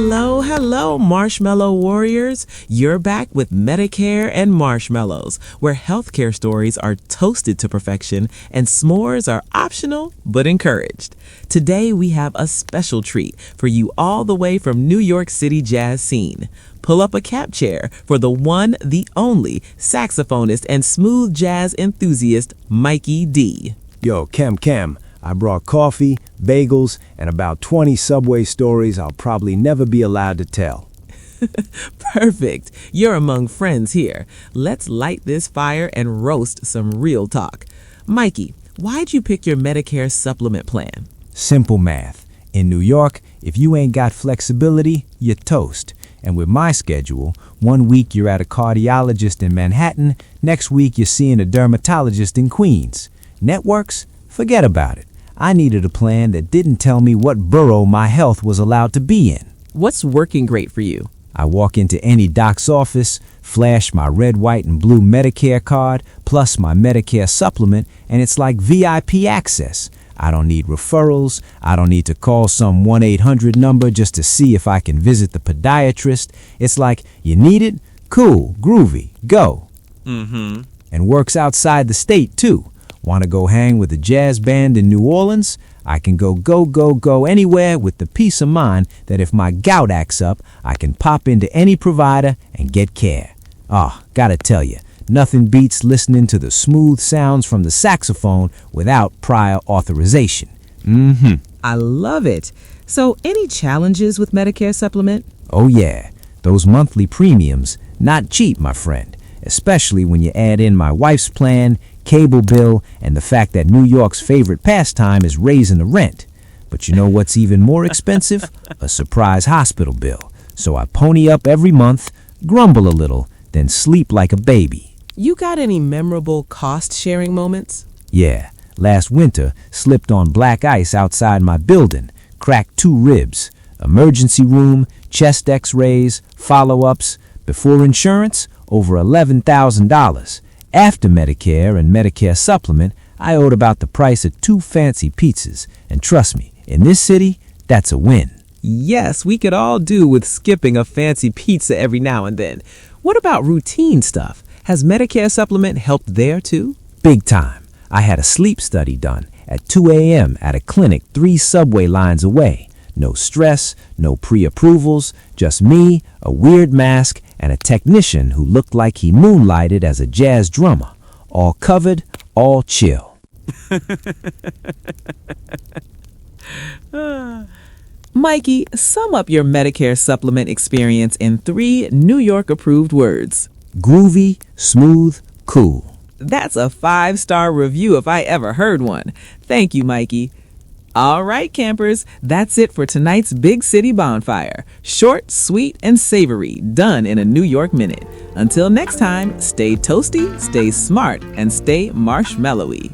Hello, hello, Marshmallow Warriors. You're back with Medicare and Marshmallows, where healthcare stories are toasted to perfection and s'mores are optional but encouraged. Today, we have a special treat for you all the way from New York City jazz scene. Pull up a cap chair for the one, the only saxophonist and smooth jazz enthusiast, Mikey D. Yo, Kem, I brought coffee, bagels, and about 20 Subway stories I'll probably never be allowed to tell. Perfect. You're among friends here. Let's light this fire and roast some real talk. Mikey, why'd you pick your Medicare supplement plan? Simple math. In New York, if you ain't got flexibility, you're toast. And with my schedule, 1 week you're at a cardiologist in Manhattan, next week you're seeing a dermatologist in Queens. Networks? Forget about it. I needed a plan that didn't tell me what borough my health was allowed to be in. What's working great for you? I walk into any doc's office, flash my red, white, and blue Medicare card, plus my Medicare supplement, and it's like VIP access. I don't need referrals. I don't need to call some 1-800 number just to see if I can visit the podiatrist. It's like, you need it? Cool, groovy, go. And works outside the state, too. Want to go hang with a jazz band in New Orleans? I can go anywhere with the peace of mind that if my gout acts up, I can pop into any provider and get care. Gotta tell you, nothing beats listening to the smooth sounds from the saxophone without prior authorization. I love it. So, any challenges with Medicare supplement? Oh yeah, those monthly premiums, not cheap, my friend. Especially when you add in my wife's plan, cable bill, and the fact that New York's favorite pastime is raising the rent. But you know what's even more expensive? A surprise hospital bill. So I pony up every month, grumble a little, then sleep like a baby. You got any memorable cost-sharing moments? Yeah, last winter, slipped on black ice outside my building, cracked 2 ribs, emergency room, chest x-rays, follow-ups. Before insurance, over $11,000. After Medicare and Medicare supplement, I owed about the price of 2 fancy pizzas. And trust me, in this city, that's a win. Yes, we could all do with skipping a fancy pizza every now and then. What about routine stuff? Has Medicare supplement helped there too? Big time. I had a sleep study done at 2 a.m. at a clinic 3 subway lines away. No stress, no pre-approvals, just me, a weird mask, and a technician who looked like he moonlighted as a jazz drummer. All covered, all chill. Mikey, sum up your Medicare supplement experience in 3 New York approved words. Groovy, smooth, cool. That's a 5-star review if I ever heard one. Thank you, Mikey. All right, campers, that's it for tonight's Big City Bonfire. Short, sweet, and savory, done in a New York minute. Until next time, stay toasty, stay smart, and stay marshmallowy.